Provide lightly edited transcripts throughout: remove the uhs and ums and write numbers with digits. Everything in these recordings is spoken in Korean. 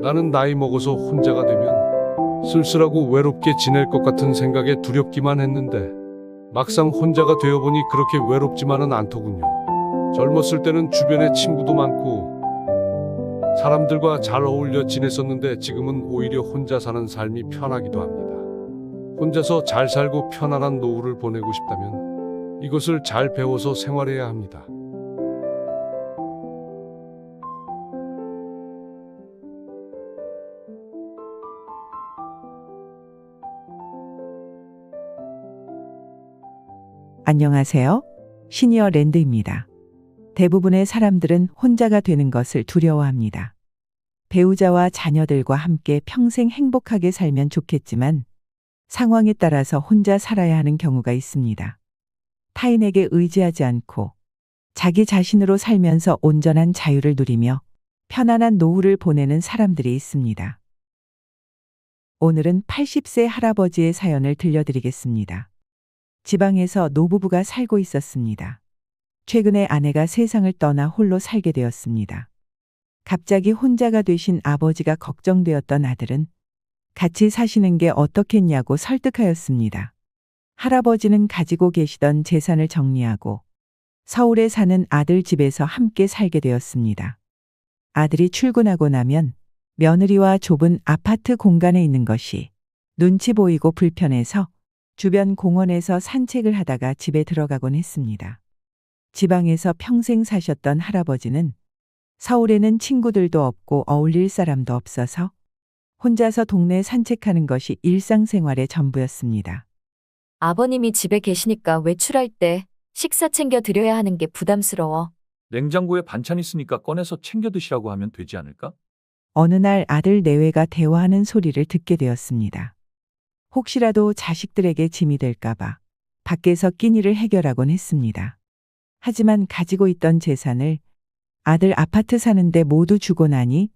나는 나이 먹어서 혼자가 되면 쓸쓸하고 외롭게 지낼 것 같은 생각에 두렵기만 했는데 막상 혼자가 되어보니 그렇게 외롭지만은 않더군요. 젊었을 때는 주변에 친구도 많고 사람들과 잘 어울려 지냈었는데 지금은 오히려 혼자 사는 삶이 편하기도 합니다. 혼자서 잘 살고 편안한 노후를 보내고 싶다면 이것을 잘 배워서 생활해야 합니다. 안녕하세요. 시니어 랜드입니다. 대부분의 사람들은 혼자가 되는 것을 두려워합니다. 배우자와 자녀들과 함께 평생 행복하게 살면 좋겠지만 상황에 따라서 혼자 살아야 하는 경우가 있습니다. 타인에게 의지하지 않고 자기 자신으로 살면서 온전한 자유를 누리며 편안한 노후를 보내는 사람들이 있습니다. 오늘은 80세 할아버지의 사연을 들려드리겠습니다. 지방에서 노부부가 살고 있었습니다. 최근에 아내가 세상을 떠나 홀로 살게 되었습니다. 갑자기 혼자가 되신 아버지가 걱정되었던 아들은 같이 사시는 게 어떻겠냐고 설득하였습니다. 할아버지는 가지고 계시던 재산을 정리하고 서울에 사는 아들 집에서 함께 살게 되었습니다. 아들이 출근하고 나면 며느리와 좁은 아파트 공간에 있는 것이 눈치 보이고 불편해서 주변 공원에서 산책을 하다가 집에 들어가곤 했습니다. 지방에서 평생 사셨던 할아버지는 서울에는 친구들도 없고 어울릴 사람도 없어서 혼자서 동네 산책하는 것이 일상생활의 전부였습니다. 아버님이 집에 계시니까 외출할 때 식사 챙겨 드려야 하는 게 부담스러워. 냉장고에 반찬 있으니까 꺼내서 챙겨 드시라고 하면 되지 않을까? 어느 날 아들 내외가 대화하는 소리를 듣게 되었습니다. 혹시라도 자식들에게 짐이 될까봐 밖에서 끼니를 해결하곤 했습니다. 하지만 가지고 있던 재산을 아들 아파트 사는데 모두 주고 나니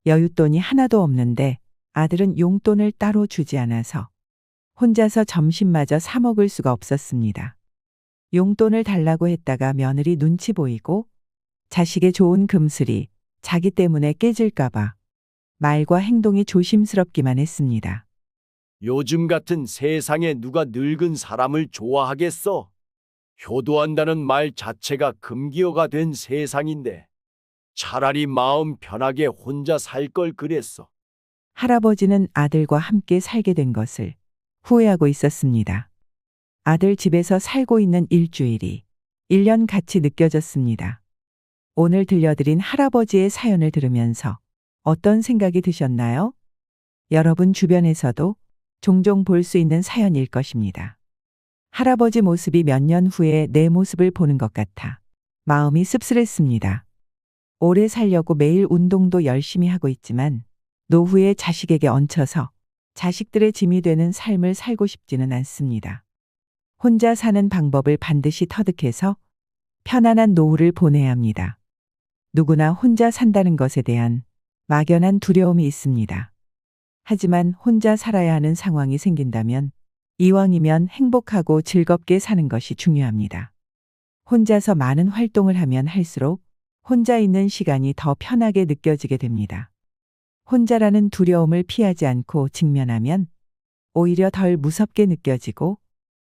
여윳돈이 하나도 없는데 아들은 용돈을 따로 주지 않아서 혼자서 점심마저 사 먹을 수가 없었습니다. 용돈을 달라고 했다가 며느리 눈치 보이고 자식의 좋은 금슬이 자기 때문에 깨질까봐 말과 행동이 조심스럽기만 했습니다. 요즘 같은 세상에 누가 늙은 사람을 좋아하겠어? 효도한다는 말 자체가 금기어가 된 세상인데 차라리 마음 편하게 혼자 살 걸 그랬어. 할아버지는 아들과 함께 살게 된 것을 후회하고 있었습니다. 아들 집에서 살고 있는 일주일이 1년 같이 느껴졌습니다. 오늘 들려드린 할아버지의 사연을 들으면서 어떤 생각이 드셨나요? 여러분 주변에서도 종종 볼 수 있는 사연일 것입니다. 할아버지 모습이 몇 년 후에 내 모습을 보는 것 같아 마음이 씁쓸했습니다. 오래 살려고 매일 운동도 열심히 하고 있지만 노후에 자식에게 얹혀서 자식들의 짐이 되는 삶을 살고 싶지는 않습니다. 혼자 사는 방법을 반드시 터득해서 편안한 노후를 보내야 합니다. 누구나 혼자 산다는 것에 대한 막연한 두려움이 있습니다. 하지만 혼자 살아야 하는 상황이 생긴다면 이왕이면 행복하고 즐겁게 사는 것이 중요합니다. 혼자서 많은 활동을 하면 할수록 혼자 있는 시간이 더 편하게 느껴지게 됩니다. 혼자라는 두려움을 피하지 않고 직면하면 오히려 덜 무섭게 느껴지고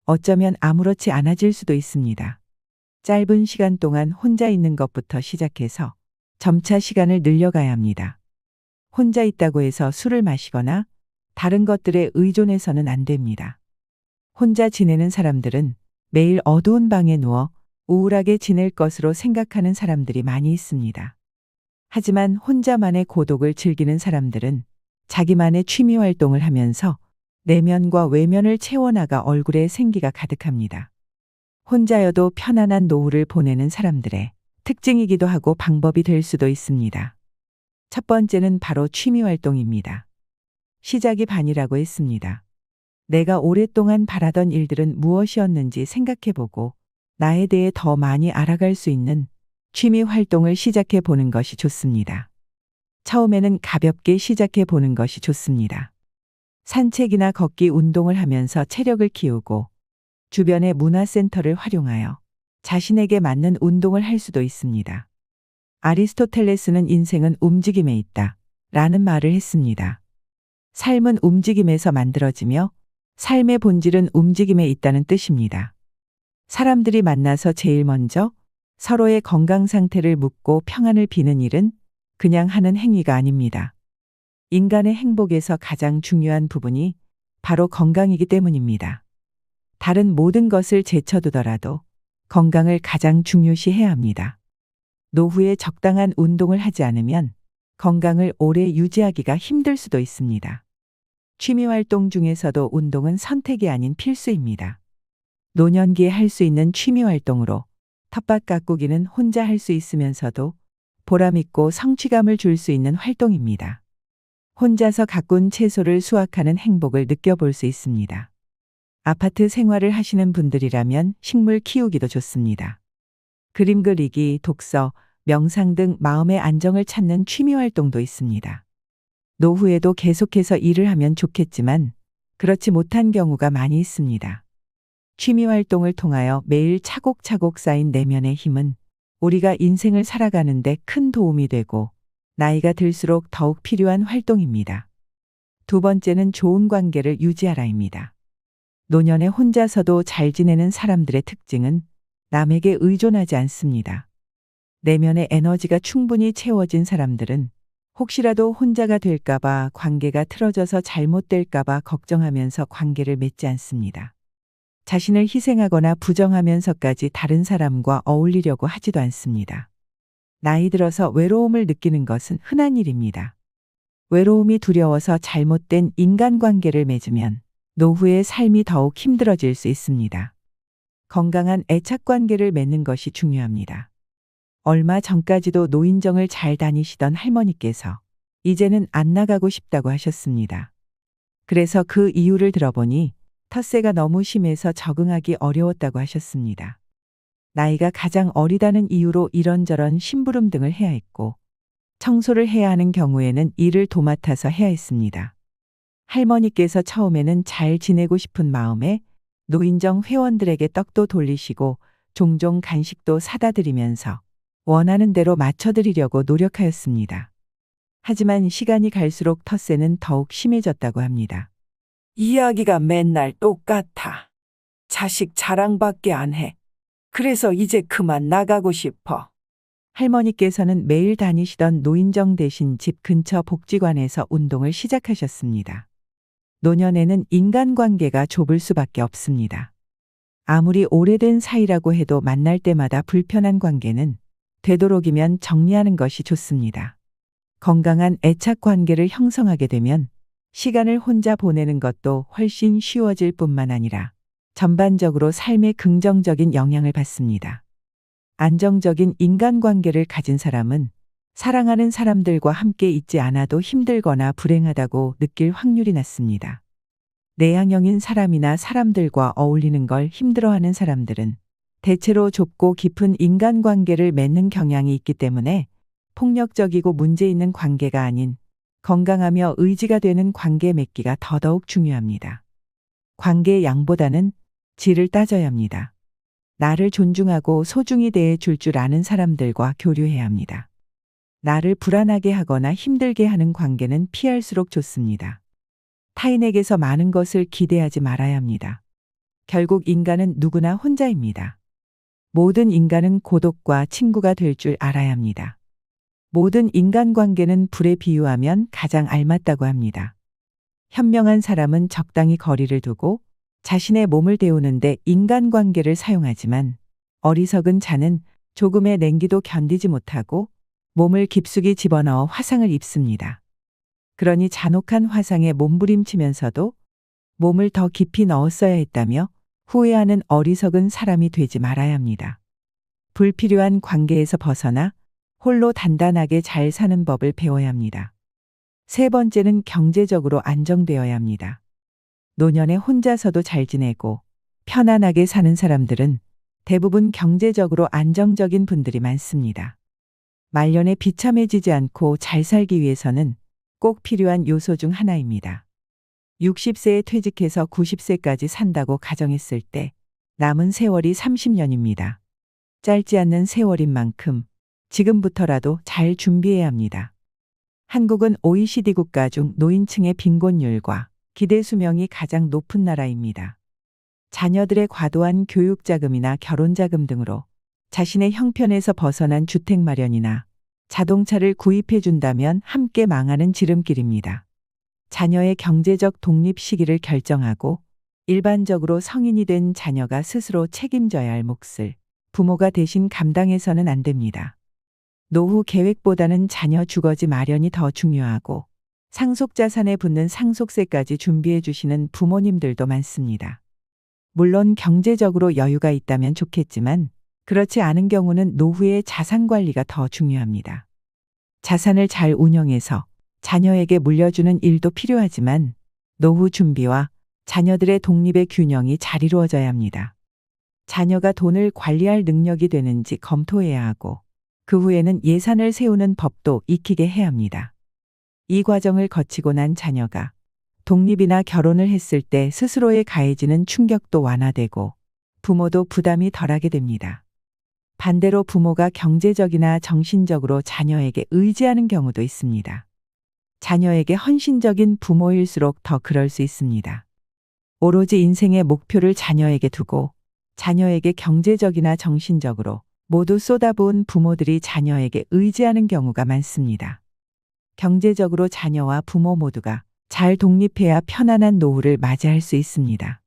어쩌면 아무렇지 않아질 수도 있습니다. 짧은 시간 동안 혼자 있는 것부터 시작해서 점차 시간을 늘려가야 합니다. 혼자 있다고 해서 술을 마시거나 다른 것들에 의존해서는 안 됩니다. 혼자 지내는 사람들은 매일 어두운 방에 누워 우울하게 지낼 것으로 생각하는 사람들이 많이 있습니다. 하지만 혼자만의 고독을 즐기는 사람들은 자기만의 취미 활동을 하면서 내면과 외면을 채워나가 얼굴에 생기가 가득합니다. 혼자여도 편안한 노후를 보내는 사람들의 특징이기도 하고 방법이 될 수도 있습니다. 첫 번째는 바로 취미 활동입니다. 시작이 반이라고 했습니다. 내가 오랫동안 바라던 일들은 무엇이었는지 생각해보고 나에 대해 더 많이 알아갈 수 있는 취미 활동을 시작해 보는 것이 좋습니다. 처음에는 가볍게 시작해 보는 것이 좋습니다. 산책이나 걷기 운동을 하면서 체력을 키우고 주변의 문화센터를 활용하여 자신에게 맞는 운동을 할 수도 있습니다. 아리스토텔레스는 인생은 움직임에 있다. 라는 말을 했습니다. 삶은 움직임에서 만들어지며 삶의 본질은 움직임에 있다는 뜻입니다. 사람들이 만나서 제일 먼저 서로의 건강 상태를 묻고 평안을 비는 일은 그냥 하는 행위가 아닙니다. 인간의 행복에서 가장 중요한 부분이 바로 건강이기 때문입니다. 다른 모든 것을 제쳐두더라도 건강을 가장 중요시해야 합니다. 노후에 적당한 운동을 하지 않으면 건강을 오래 유지하기가 힘들 수도 있습니다. 취미 활동 중에서도 운동은 선택이 아닌 필수입니다. 노년기에 할 수 있는 취미 활동으로 텃밭 가꾸기는 혼자 할 수 있으면서도 보람있고 성취감을 줄 수 있는 활동입니다. 혼자서 가꾼 채소를 수확하는 행복을 느껴볼 수 있습니다. 아파트 생활을 하시는 분들이라면 식물 키우기도 좋습니다. 그림 그리기, 독서, 명상 등 마음의 안정을 찾는 취미 활동도 있습니다. 노후에도 계속해서 일을 하면 좋겠지만 그렇지 못한 경우가 많이 있습니다. 취미 활동을 통하여 매일 차곡차곡 쌓인 내면의 힘은 우리가 인생을 살아가는데 큰 도움이 되고 나이가 들수록 더욱 필요한 활동입니다. 두 번째는 좋은 관계를 유지하라입니다. 노년에 혼자서도 잘 지내는 사람들의 특징은 남에게 의존하지 않습니다. 내면의 에너지가 충분히 채워진 사람들은 혹시라도 혼자가 될까봐 관계가 틀어져서 잘못될까봐 걱정하면서 관계를 맺지 않습니다. 자신을 희생하거나 부정하면서까지 다른 사람과 어울리려고 하지도 않습니다. 나이 들어서 외로움을 느끼는 것은 흔한 일입니다. 외로움이 두려워서 잘못된 인간관계를 맺으면 노후의 삶이 더욱 힘들어질 수 있습니다. 건강한 애착관계를 맺는 것이 중요합니다. 얼마 전까지도 노인정을 잘 다니시던 할머니께서 이제는 안 나가고 싶다고 하셨습니다. 그래서 그 이유를 들어보니 텃세가 너무 심해서 적응하기 어려웠다고 하셨습니다. 나이가 가장 어리다는 이유로 이런저런 심부름 등을 해야 했고 청소를 해야 하는 경우에는 일을 도맡아서 해야 했습니다. 할머니께서 처음에는 잘 지내고 싶은 마음에 노인정 회원들에게 떡도 돌리시고 종종 간식도 사다 드리면서 원하는 대로 맞춰드리려고 노력하였습니다. 하지만 시간이 갈수록 텃세는 더욱 심해졌다고 합니다. 이야기가 맨날 똑같아. 자식 자랑밖에 안 해. 그래서 이제 그만 나가고 싶어. 할머니께서는 매일 다니시던 노인정 대신 집 근처 복지관에서 운동을 시작하셨습니다. 노년에는 인간관계가 좁을 수밖에 없습니다. 아무리 오래된 사이라고 해도 만날 때마다 불편한 관계는 되도록이면 정리하는 것이 좋습니다. 건강한 애착관계를 형성하게 되면 시간을 혼자 보내는 것도 훨씬 쉬워질 뿐만 아니라 전반적으로 삶에 긍정적인 영향을 받습니다. 안정적인 인간관계를 가진 사람은 사랑하는 사람들과 함께 있지 않아도 힘들거나 불행하다고 느낄 확률이 낮습니다. 내향형인 사람이나 사람들과 어울리는 걸 힘들어하는 사람들은 대체로 좁고 깊은 인간관계를 맺는 경향이 있기 때문에 폭력적이고 문제 있는 관계가 아닌 건강하며 의지가 되는 관계 맺기가 더더욱 중요합니다. 관계의 양보다는 질을 따져야 합니다. 나를 존중하고 소중히 대해 줄 아는 사람들과 교류해야 합니다. 나를 불안하게 하거나 힘들게 하는 관계는 피할수록 좋습니다. 타인에게서 많은 것을 기대하지 말아야 합니다. 결국 인간은 누구나 혼자입니다. 모든 인간은 고독과 친구가 될 줄 알아야 합니다. 모든 인간관계는 불에 비유하면 가장 알맞다고 합니다. 현명한 사람은 적당히 거리를 두고 자신의 몸을 데우는데 인간관계를 사용하지만 어리석은 자는 조금의 냉기도 견디지 못하고 몸을 깊숙이 집어넣어 화상을 입습니다. 그러니 잔혹한 화상에 몸부림치면서도 몸을 더 깊이 넣었어야 했다며 후회하는 어리석은 사람이 되지 말아야 합니다. 불필요한 관계에서 벗어나 홀로 단단하게 잘 사는 법을 배워야 합니다. 세 번째는 경제적으로 안정되어야 합니다. 노년에 혼자서도 잘 지내고 편안하게 사는 사람들은 대부분 경제적으로 안정적인 분들이 많습니다. 말년에 비참해지지 않고 잘 살기 위해서는 꼭 필요한 요소 중 하나입니다. 60세에 퇴직해서 90세까지 산다고 가정했을 때 남은 세월이 30년입니다. 짧지 않는 세월인 만큼 지금부터라도 잘 준비해야 합니다. 한국은 OECD 국가 중 노인층의 빈곤율과 기대 수명이 가장 높은 나라입니다. 자녀들의 과도한 교육 자금이나 결혼 자금 등으로 자신의 형편에서 벗어난 주택 마련이나 자동차를 구입해 준다면 함께 망하는 지름길입니다. 자녀의 경제적 독립 시기를 결정하고 일반적으로 성인이 된 자녀가 스스로 책임져야 할 몫을 부모가 대신 감당해서는 안 됩니다. 노후 계획보다는 자녀 주거지 마련이 더 중요하고 상속자산에 붙는 상속세까지 준비해 주시는 부모님들도 많습니다. 물론 경제적으로 여유가 있다면 좋겠지만 그렇지 않은 경우는 노후의 자산 관리가 더 중요합니다. 자산을 잘 운영해서 자녀에게 물려주는 일도 필요하지만 노후 준비와 자녀들의 독립의 균형이 잘 이루어져야 합니다. 자녀가 돈을 관리할 능력이 되는지 검토해야 하고 그 후에는 예산을 세우는 법도 익히게 해야 합니다. 이 과정을 거치고 난 자녀가 독립이나 결혼을 했을 때 스스로에 가해지는 충격도 완화되고 부모도 부담이 덜하게 됩니다. 반대로 부모가 경제적이나 정신적으로 자녀에게 의지하는 경우도 있습니다. 자녀에게 헌신적인 부모일수록 더 그럴 수 있습니다. 오로지 인생의 목표를 자녀에게 두고 자녀에게 경제적이나 정신적으로 모두 쏟아부은 부모들이 자녀에게 의지하는 경우가 많습니다. 경제적으로 자녀와 부모 모두가 잘 독립해야 편안한 노후를 맞이할 수 있습니다.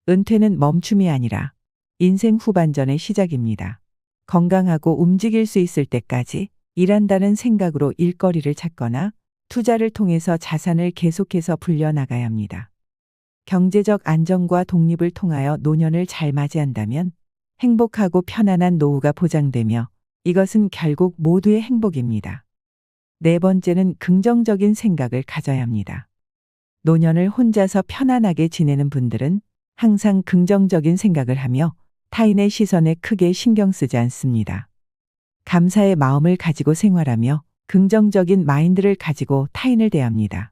은퇴는 멈춤이 아니라 인생 후반전의 시작입니다. 건강하고 움직일 수 있을 때까지 일한다는 생각으로 일거리를 찾거나 투자를 통해서 자산을 계속해서 불려나가야 합니다. 경제적 안정과 독립을 통하여 노년을 잘 맞이한다면 행복하고 편안한 노후가 보장되며 이것은 결국 모두의 행복입니다. 네 번째는 긍정적인 생각을 가져야 합니다. 노년을 혼자서 편안하게 지내는 분들은 항상 긍정적인 생각을 하며 타인의 시선에 크게 신경 쓰지 않습니다. 감사의 마음을 가지고 생활하며 긍정적인 마인드를 가지고 타인을 대합니다.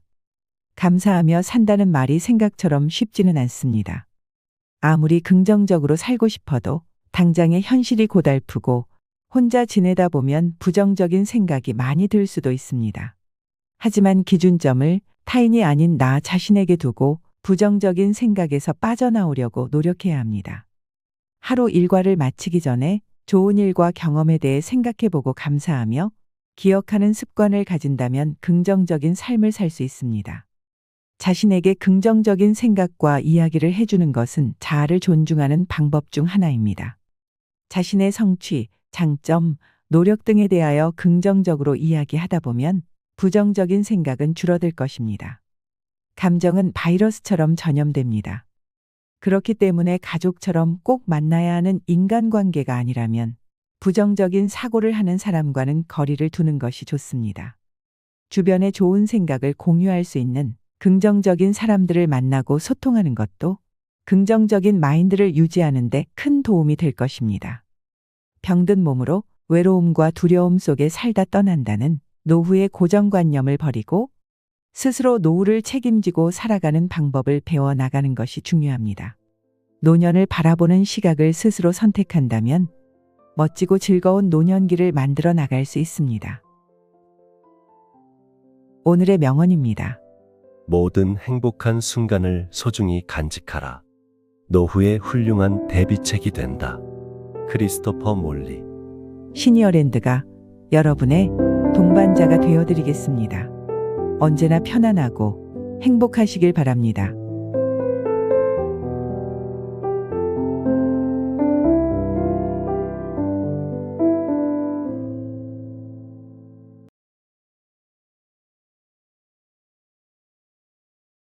감사하며 산다는 말이 생각처럼 쉽지는 않습니다. 아무리 긍정적으로 살고 싶어도 당장의 현실이 고달프고 혼자 지내다 보면 부정적인 생각이 많이 들 수도 있습니다. 하지만 기준점을 타인이 아닌 나 자신에게 두고 부정적인 생각에서 빠져나오려고 노력해야 합니다. 하루 일과를 마치기 전에 좋은 일과 경험에 대해 생각해보고 감사하며 기억하는 습관을 가진다면 긍정적인 삶을 살 수 있습니다. 자신에게 긍정적인 생각과 이야기를 해주는 것은 자아를 존중하는 방법 중 하나입니다. 자신의 성취, 장점, 노력 등에 대하여 긍정적으로 이야기하다 보면 부정적인 생각은 줄어들 것입니다. 감정은 바이러스처럼 전염됩니다. 그렇기 때문에 가족처럼 꼭 만나야 하는 인간관계가 아니라면 부정적인 사고를 하는 사람과는 거리를 두는 것이 좋습니다. 주변에 좋은 생각을 공유할 수 있는 긍정적인 사람들을 만나고 소통하는 것도 긍정적인 마인드를 유지하는 데 큰 도움이 될 것입니다. 병든 몸으로 외로움과 두려움 속에 살다 떠난다는 노후의 고정관념을 버리고 스스로 노후를 책임지고 살아가는 방법을 배워나가는 것이 중요합니다. 노년을 바라보는 시각을 스스로 선택한다면 멋지고 즐거운 노년기를 만들어 나갈 수 있습니다. 오늘의 명언입니다. 모든 행복한 순간을 소중히 간직하라. 노후의 훌륭한 대비책이 된다. 크리스토퍼 몰리. 시니어랜드가 여러분의 동반자가 되어드리겠습니다. 언제나 편안하고 행복하시길 바랍니다.